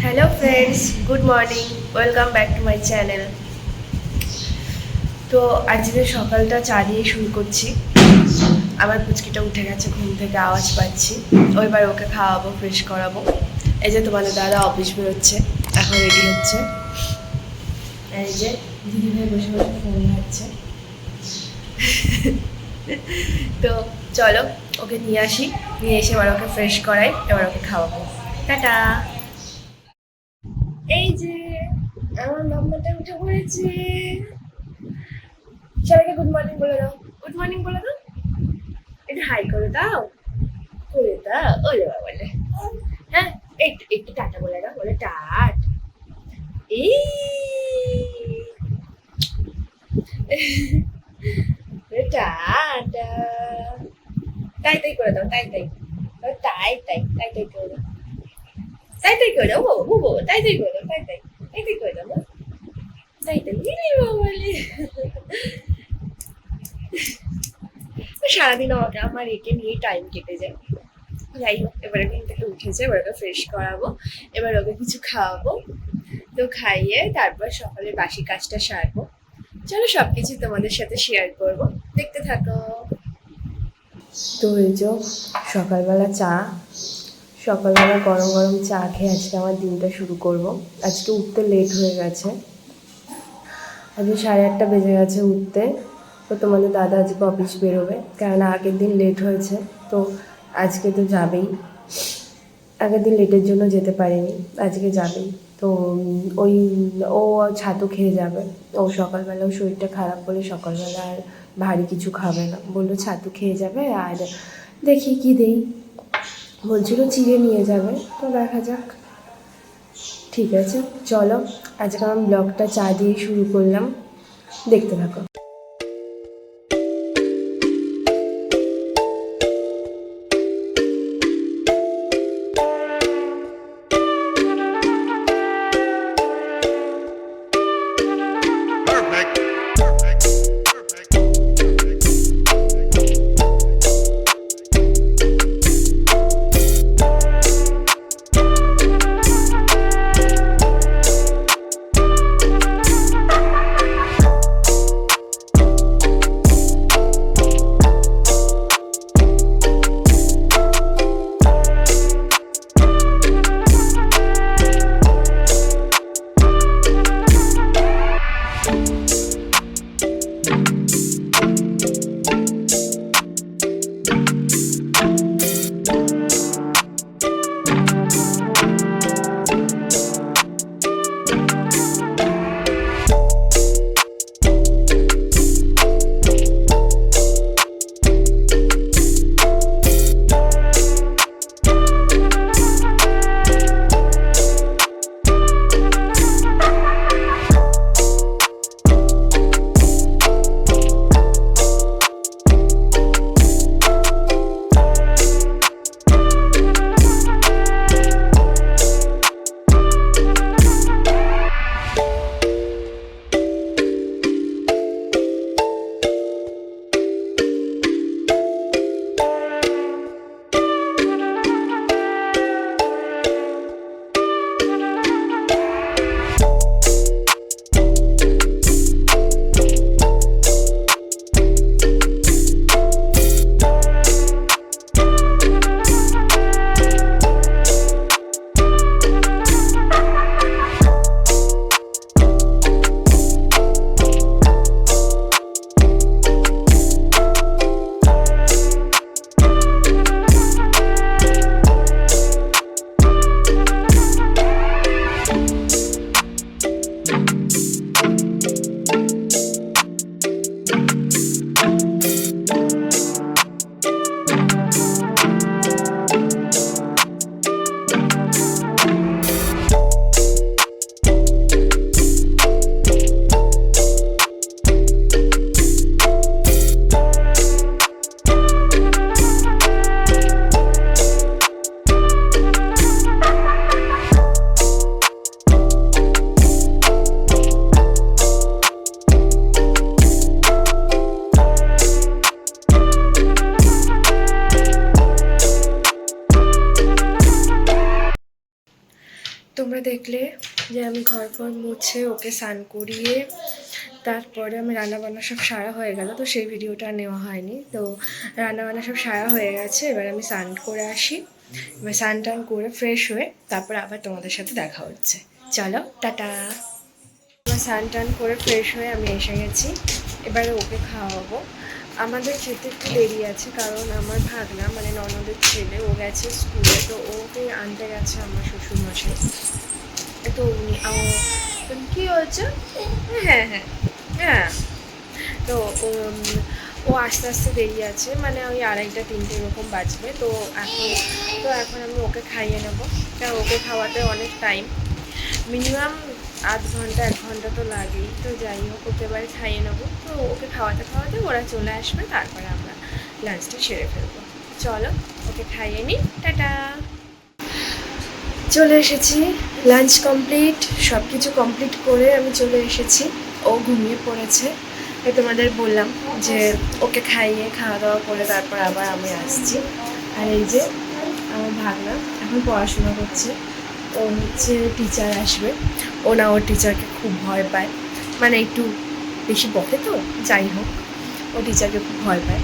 Hello friends, good morning, welcome back to my channel. তো আজকে সকালটা চা দিয়ে শুরু করছি। আমার পুচকিটা উঠে গেছে ঘুম থেকে, আওয়াজ পাচ্ছি। ওইবার ওকে খাওয়াবো, ফ্রেশ করাবো। এই যে তোমাদের দাদা অফিস বেরোচ্ছে, এখন রেডি হচ্ছে। এই যে দিদিভাই বসে বসে ফোন ঘাটছে। তো চলো ওকে নিয়ে আসি, নিয়ে এসে এবার ওকে ফ্রেশ করাই, এবার ওকে খাওয়াবো। টাটা। এই যে আমার মাম্মাটা উঠে পড়েছে। সবাইকে গুড মর্নিং বলে দাও, গুড মর্নিং বলে দাও, একটু হাই করে দাও, করে দাও। ওলে বাবা বলে, হ্যাঁ একটু একটু টাটা বলে দাও, বলে টাট। এই টাটা, তাই তাই করে দাও, তাই তাই, তাই তাই তাই তাই করে দাও, তাই তাই করে দাও বাবা, বাবা তাই তাই করে দাও, তাই তাই তাই তাই করে দাও, তাই তাই বাবা বলে। সারাদিন আমাকে আমার একে নিয়ে টাইম কেটে যায়। যাই হোক, এবারে ঘুম থেকে উঠেছে, এবার ওকে ফ্রেশ করাবো, এবার ওকে কিছু খাওয়াবো। তো খাইয়ে তারপর সকালে বাসি কাজটা সারবো। চলো সবকিছু তোমাদের সাথে শেয়ার করব, দেখতে থাকো। তো এই যে সকালবেলা চা, সকালবেলা গরম গরম চা খেয়ে আজকে আমার দিনটা শুরু করব। আজকে উঠতে লেট হয়ে গেছে, আজকে 8:30 বেজে গেছে উঠতে। তো তোমাদের দাদা আজকে অফিস বেরোবে, কেননা আগের দিন লেট হয়েছে, তো আজকে তো যাবেই। আগের দিন লেটের জন্য যেতে পারেনি, আজকে যাবেই। তো ওই ও ছাতু খেয়ে যাবে। ও সকালবেলা শরীরটা খারাপ বলে সকালবেলা আর ভারী কিছু খাবে না, বললো ছাতু খেয়ে যাবে। আর দেখি কি দেই, বলছিল চিড়ে নিয়ে যাবে, তো দেখা যাক। ঠিক আছে চলো, আজকে আমি ব্লগটা চা দিয়ে শুরু করলাম, দেখতে থাকো। Perfect. তোমরা দেখলে যে আমি ঘর ফর মুছে ওকে স্নান করিয়ে তারপরে আমি রান্নাবান্না সব সারা হয়ে গেল, তো সেই ভিডিওটা নেওয়া হয়নি। তো রান্নাবান্না সব সারা হয়ে গেছে, এবার আমি স্নান করে আসি, এবার স্নান টান করে ফ্রেশ হয়ে তারপর আবার তোমাদের সাথে দেখা হচ্ছে। চলো টাটা। আমার স্নান টান করে ফ্রেশ হয়ে আমি এসে গেছি, এবারে ওকে খাওয়াবো। আমাদের খেতে একটু দেরি আছে, কারণ আমার ভাগনা মানে ননদের ছেলে ও গেছে স্কুলে, তো ওকে আনতে গেছে আমার শ্বশুরমশাই। তো উনি কী হয়েছে? হ্যাঁ হ্যাঁ হ্যাঁ। তো ও আস্তে আস্তে দেরি আছে, মানে ওই 2:30-3টে এরকম বাজবে। তো এখন আমি ওকে খাইয়ে নেবো, কারণ ওকে খাওয়াতে অনেক টাইম, মিনিমাম আধ ঘন্টা 1 ঘন্টা তো লাগেই। তো যাই হোক, ওকে এবার খাইয়ে নেবো। তো ওকে খাওয়াতে খাওয়াতে ওরা চলে আসবে, তারপরে আমরা লাঞ্চটা সেরে ফেলবো। চলো ওকে খাইয়ে নিই, টাটা। চলে এসেছি, লাঞ্চ কমপ্লিট, সব কিছু কমপ্লিট করে আমি চলে এসেছি। ও ঘুমিয়ে পড়েছে, তোমাদের বললাম যে ওকে খাইয়ে খাওয়া দাওয়া করে তারপর আবার আমি আসছি। আর এই যে আমার ভাগনা এখন পড়াশোনা করছে, ও হচ্ছে টিচার আসবে। ওর টিচারকে খুব ভয় পায়, মানে একটু বেশি বকে, তো যাই হোক ও টিচারকে খুব ভয় পায়।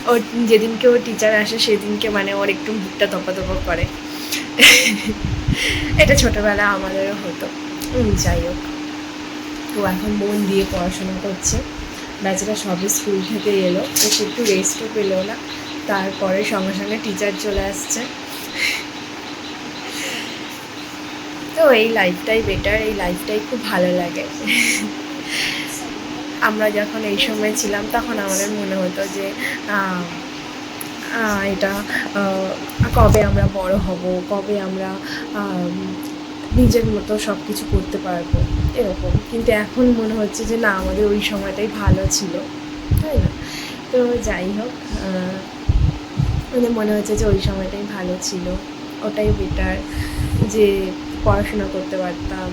ওর যেদিনকে ওর টিচার আসে সেদিনকে মানে ওর একটু বুকটা দপা করে। এটা ছোটোবেলা আমাদেরও হতো। যাই হোক, তো এখন মন দিয়ে পড়াশোনা করছে। বেচারা সবই স্কুল থেকে এলো, তো সে একটু রেস্টও পেলো না, তারপরে সঙ্গে সঙ্গে টিচার চলে আসছে। তো এই লাইফটাই বেটার, এই লাইফটাই খুব ভালো লাগে। আমরা যখন এই সময় ছিলাম তখন আমাদের মনে হতো যে এটা কবে আমরা বড় হব, কবে আমরা নিজের মতো সব কিছু করতে পারবো এরকম। কিন্তু এখন মনে হচ্ছে যে না, আমাদের ওই সময়টাই ভালো ছিল, তাই না? তো যাই হোক, মানে মনে হচ্ছে যে ওই সময়টাই ভালো ছিল, ওটাই বেটার, যে পড়াশোনা করতে পারতাম,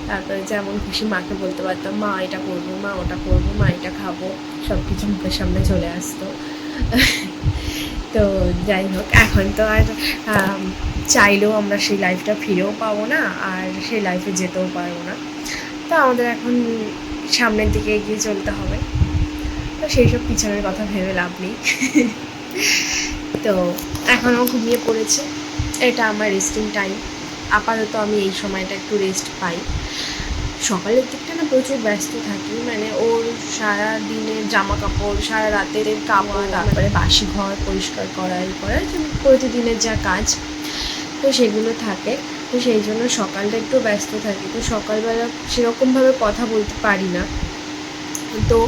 তারপরে যেমন খুশি মাকে বলতে পারতাম মা এটা করবো, মা ওটা করবো, মা এটা খাবো, সব কিছু মুখের সামনে চলে আসতো। তো যাই হোক, এখন তো আর চাইলেও আমরা সেই লাইফটা ফিরেও পাবো না, আর সেই লাইফে যেতেও পারবো না। তো আমাদের এখন সামনের দিকে এগিয়ে চলতে হবে, তো সেই সব পিছনের কথা ভেবে লাভ নেই। তো এখনও ঘুমিয়ে পড়েছে, এটা আমার রেস্টিং টাইম। আপাতত আমি এই সময়টা একটু রেস্ট পাই। সকালের দিকটা না প্রচুর ব্যস্ত থাকি, মানে ওর সারা দিনের জামা কাপড়, সারা রাতের কাপড়, তারপরে বাসি ঘর পরিষ্কার করা, প্রতিদিনের যা কাজ, তো সেগুলো থাকে। তো সেই জন্য সকালটা একটু ব্যস্ত থাকি, তো সকালবেলা সেরকমভাবে কথা বলতে পারি না। তো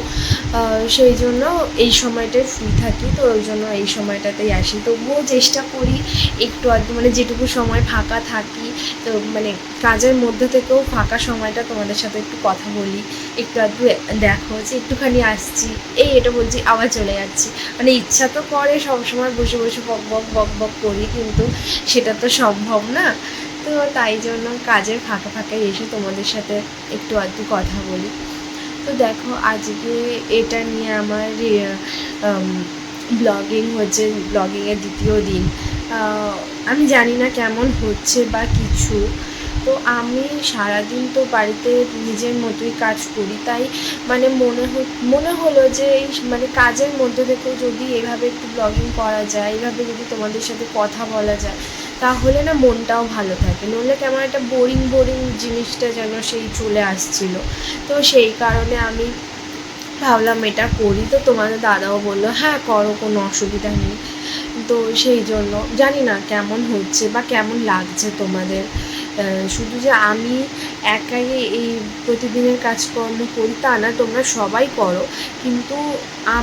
সেই জন্য এই সময়টায় ফ্রি থাকি, তো ওই জন্য এই সময়টাতেই আসি। তবুও চেষ্টা করি একটু আধটু, মানে যেটুকু সময় ফাঁকা থাকি, তো মানে কাজের মধ্যে থেকেও ফাঁকা সময়টা তোমাদের সাথে একটু কথা বলি, একটু আধটু দেখো যে একটুখানি আসছি, এটা বলছি আবার চলে যাচ্ছি। মানে ইচ্ছা তো করে সবসময় বসে বসে বক করি, কিন্তু সেটা তো সম্ভব না। তো তাই জন্য কাজের ফাঁকে এসে তোমাদের সাথে একটু আধটু কথা বলি। তো দেখো, আজকে এটা নিয়ে আমার ব্লগিংয়ের দ্বিতীয় দিন। আমি জানি না কেমন হচ্ছে বা কিছু, তো আমি সারাদিন তো বাড়িতে নিজের মতোই কাজ করি, তাই মানে মনে হলো যে মানে কাজের মধ্যে থেকেও যদি এভাবে একটু ব্লগিং করা যায়, এভাবে যদি তোমাদের সাথে কথা বলা যায়, তাহলে না মনটাও ভালো থাকে। নইলে কেমন একটা বোরিং জিনিসটা যেন সেই চলে আসছিল। তো সেই কারণে আমি ভাবলাম এটা করি। তো তোমাদের দাদাও বললো হ্যাঁ করো, কোনো অসুবিধা নেই। তো সেই জন্য জানি না কেমন হচ্ছে বা কেমন লাগছে তোমাদের। শুধু যে আমি একাই এই প্রতিদিনের কাজকর্ম করি তা না, তোমরা সবাই করো, কিন্তু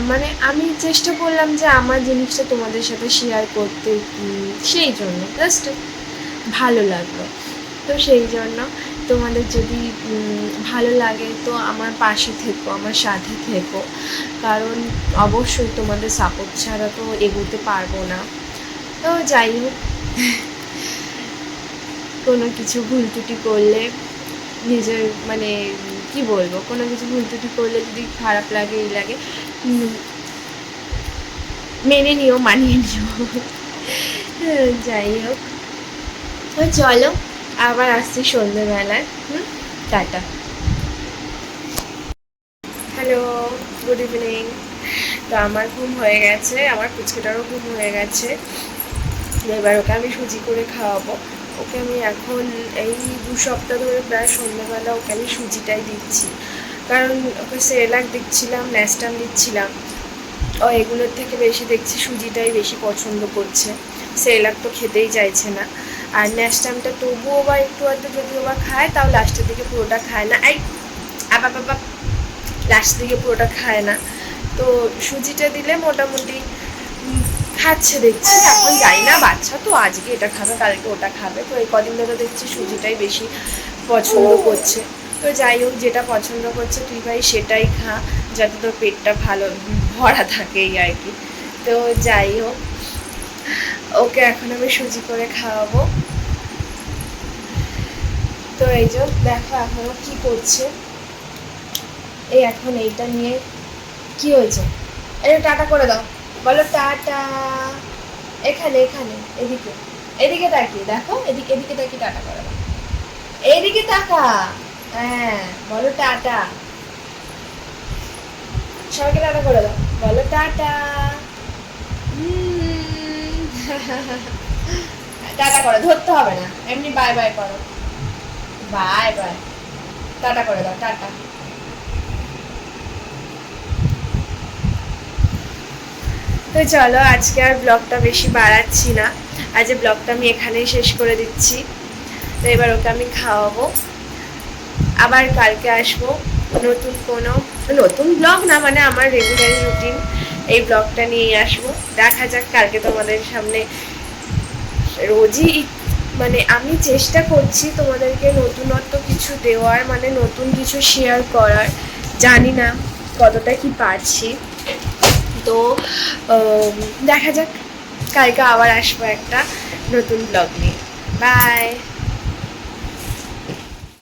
মানে আমি চেষ্টা করলাম যে আমার জিনিসটা তোমাদের সাথে শেয়ার করতে, সেই জন্য জাস্ট ভালো লাগলো। তো সেই জন্য তোমাদের যদি ভালো লাগে তো আমার পাশে থেকো, আমার সাথে থেকো, কারণ অবশ্যই তোমাদের সাপোর্ট ছাড়া তো এগোতে পারবো না। তো যাই হোক, কোনো কিছু ভুল ত্রুটি করলে নিজের মানে কি বলবো, কোনো কিছু ভুল ত্রুটি করলে যদি খারাপ লাগে লাগে মেনে নিও, মানিয়ে নিও। যাই হোক, তো চলো আবার আসছি সন্ধ্যেবেলায়। টাটা। Hello, good evening. তো আমার ঘুম হয়ে গেছে, আমার পুচকেটারও ঘুম হয়ে গেছে। এবার ওকে আমি সুজি করে খাওয়াবো। ওকে আমি এখন এই 2 সপ্তাহ ধরে প্রায় সন্ধ্যেবেলা ওকে আমি সুজিটাই দিচ্ছি, কারণ ওকে সেরেলাক দিচ্ছিলাম, ন্যাস্টাম দিচ্ছিলাম। ও এগুলোর থেকে বেশি দেখছি সুজিটাই বেশি পছন্দ করছে। সেরেলাক তো খেতেই চাইছে না। আর ন্যাস্টামটা তবুও বা একটু আধটু যদিও বা খায়, তাও লাস্টের দিকে পুরোটা খায় না। আবা বাবা, লাস্টের দিকে পুরোটা খায় না। তো সুজিটা দিলে মোটামুটি খাচ্ছে দেখছি। এখন যাই না, বাচ্চা তো আজকে এটা খাবে কালকে ওটা খাবে, তো এই কদিন ধরে দেখছি সুজিটাই বেশি পছন্দ করছে। তো যাই হোক, যেটা পছন্দ করছে তুই ভাই সেটাই খা, যাতে তোর পেটটা ভালো ভরা থাকে এই আর কি। তো যাই হোক, ওকে এখন আমি সুজি করে খাওয়াবো। তো এই যে দেখো এখনো কি করছে, এই এখন এইটা নিয়ে কি হয়েছে, এটা টাটা করে দাও, বলো টাটা। এখানে এখানে এদিকে, এদিকে তাকিয়ে দেখো, এদিকে এদিকে তাকিয়ে টাটা করে দাও, এইদিকে তাকা। হ্যাঁ, বলো টাটা, সবাইকে টাটা করে দাও, বলো টাটা। টাটা করো, ধরতে হবে না, এমনি বাই বাই করো, বাই বাই, টাটা করে দাও, টাটা। তো চলো আজকে আর ব্লগটা বেশি বাড়াচ্ছি না, আজ ব্লগটা আমি এখানেই শেষ করে দিচ্ছি। তো এবার ওকে আমি খাওয়াবো, আবার কালকে আসবো নতুন কোনো, নতুন ব্লগ না মানে আমার রেগুলার রুটিন এই ব্লগটা নিয়েই আসবো। দেখা যাক কালকে তোমাদের সামনে রোজই মানে আমি চেষ্টা করছি তোমাদেরকে নতুনত্ব কিছু দেওয়ার, মানে নতুন কিছু শেয়ার করার, জানি না কতটা কি পারছি। তো দেখা যাক, কালকে আবার আসবো একটা নতুন ব্লগ নিয়ে। বাই।